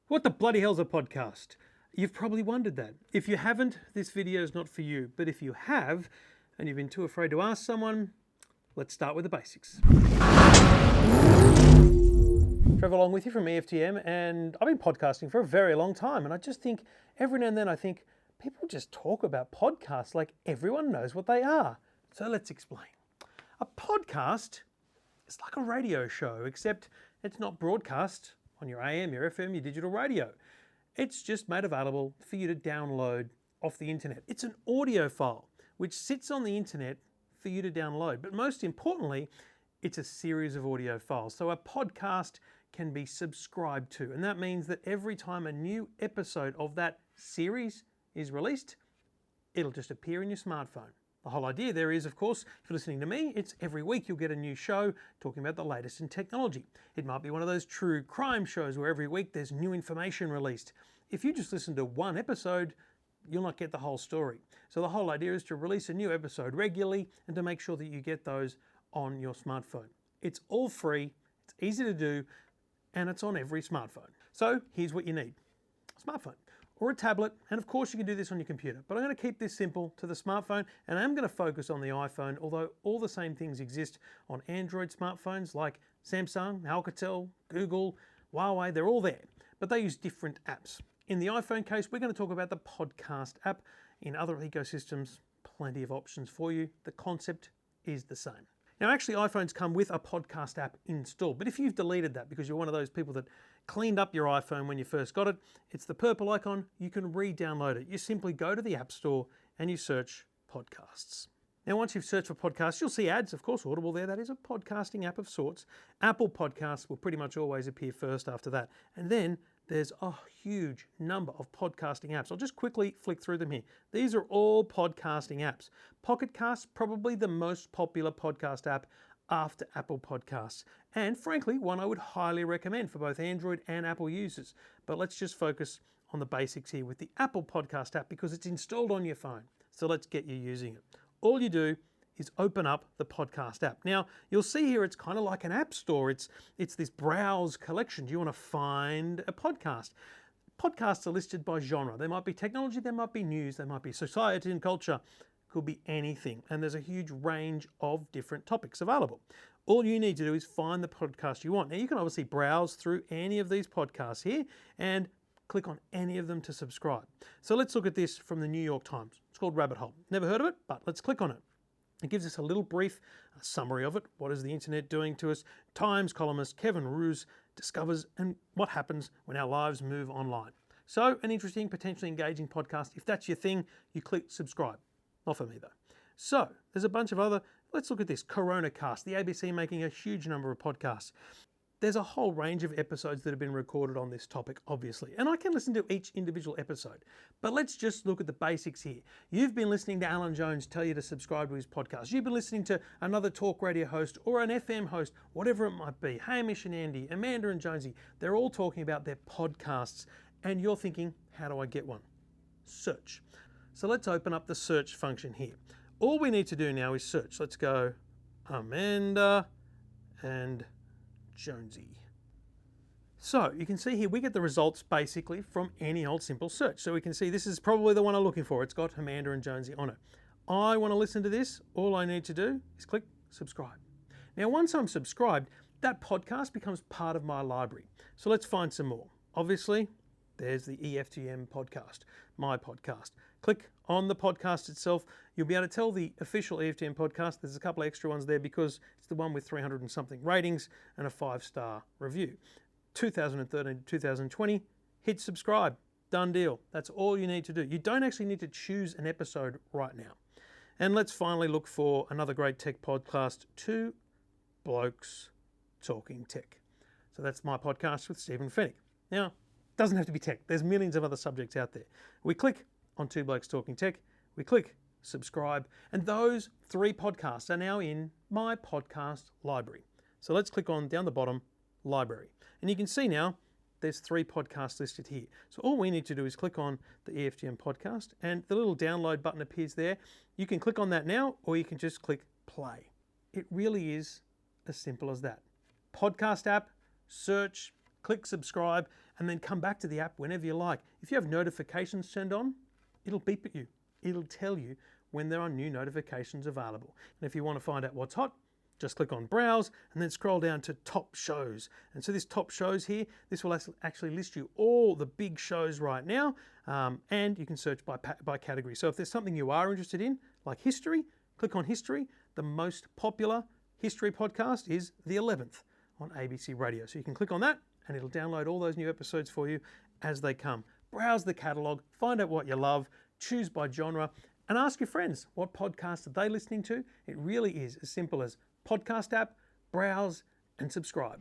What the bloody hell's a podcast? You've probably wondered that. If you haven't, this video is not for you. But if you have, and you've been too afraid to ask someone, let's start with the basics. Trev along with you from EFTM, and I've been podcasting for a very long time, and I just think, every now and then I think, people just talk about podcasts like everyone knows what they are. So let's explain. A podcast is like a radio show, except it's not broadcast on your AM, your FM, your digital radio. It's just made available for you to download off the internet. It's an audio file which sits on the internet for you to download. But most importantly, it's a series of audio files. So a podcast can be subscribed to. And that means that every time a new episode of that series is released, it'll just appear in your smartphone. The whole idea there is, of course, if you're listening to me, it's every week you'll get a new show talking about the latest in technology. It might be one of those true crime shows where every week there's new information released. If you just listen to one episode, you'll not get the whole story. So the whole idea is to release a new episode regularly and to make sure that you get those on your smartphone. It's all free, it's easy to do, and it's on every smartphone. So here's what you need: a smartphone or a tablet, and of course you can do this on your computer. But I'm going to keep this simple to the smartphone, and I'm going to focus on the iPhone, although all the same things exist on Android smartphones like Samsung, Alcatel, Google, Huawei. They're all there, but they use different apps. In the iPhone case, we're going to talk about the podcast app. In other ecosystems, plenty of options for you. The concept is the same. Now, actually, iPhones come with a podcast app installed, but if you've deleted that because you're one of those people that cleaned up your iPhone when you first got it, it's the purple icon. You can re-download it. You simply go to the App Store and you search podcasts. Now, once you've searched for podcasts, you'll see ads. Of course, Audible there, that is a podcasting app of sorts. Apple Podcasts will pretty much always appear first after that. And then there's a huge number of podcasting apps. I'll just quickly flick through them here. These are all podcasting apps. Pocket Cast, probably the most popular podcast app after Apple Podcasts. And frankly, one I would highly recommend for both Android and Apple users. But let's just focus on the basics here with the Apple Podcast app because it's installed on your phone. So let's get you using it. All you do is open up the podcast app. Now, you'll see here it's kind of like an app store. It's this browse collection. Do you want to find a podcast? Podcasts are listed by genre. They might be technology, they might be news, they might be society and culture. Could be anything. And there's a huge range of different topics available. All you need to do is find the podcast you want. Now, you can obviously browse through any of these podcasts here and click on any of them to subscribe. So let's look at this from the New York Times. It's called Rabbit Hole. Never heard of it, but let's click on it. It gives us a little brief summary of it. What is the internet doing to us? Times columnist Kevin Roose discovers and what happens when our lives move online. So an interesting, potentially engaging podcast. If that's your thing, you click subscribe. Not for me though. So there's a bunch of other, let's look at this. Corona Cast, the ABC making a huge number of podcasts. There's a whole range of episodes that have been recorded on this topic, obviously, and I can listen to each individual episode. But let's just look at the basics here. You've been listening to Alan Jones tell you to subscribe to his podcast. You've been listening to another talk radio host or an FM host, whatever it might be. Hamish and Andy, Amanda and Jonesy, they're all talking about their podcasts, and you're thinking, how do I get one? Search. So let's open up the search function here. All we need to do now is search. Let's go Amanda and Jonesy. So you can see here we get the results basically from any old simple search. So we can see this is probably the one I'm looking for. It's got Amanda and Jonesy on it. I want to listen to this. All I need to do is click subscribe. Now once I'm subscribed, that podcast becomes part of my library. So let's find some more. Obviously, there's the EFTM podcast, my podcast. Click on the podcast itself. You'll be able to tell the official EFTM podcast. There's a couple of extra ones there because it's the one with 300 and something ratings and a 5-star review. 2013 to 2020, hit subscribe. Done deal. That's all you need to do. You don't actually need to choose an episode right now. And let's finally look for another great tech podcast, Two Blokes Talking Tech. So that's my podcast with Stephen Fennick. Now, it doesn't have to be tech. There's millions of other subjects out there. We click on Two Blokes Talking Tech, we click subscribe, and those 3 podcasts are now in my podcast library. So let's click on down the bottom, library. And you can see now there's 3 podcasts listed here. So all we need to do is click on the EFTM podcast and the little download button appears there. You can click on that now or you can just click play. It really is as simple as that. Podcast app, search, click subscribe, and then come back to the app whenever you like. If you have notifications turned on, it'll beep at you. It'll tell you when there are new notifications available. And if you want to find out what's hot, just click on Browse and then scroll down to Top Shows. And so this Top Shows here, this will actually list you all the big shows right now, and you can search by category. So if there's something you are interested in, like history, click on History. The most popular history podcast is The 11th on ABC Radio. So you can click on that and it'll download all those new episodes for you as they come. Browse the catalogue, find out what you love, choose by genre, and ask your friends what podcast are they listening to. It really is as simple as podcast app, browse, and subscribe.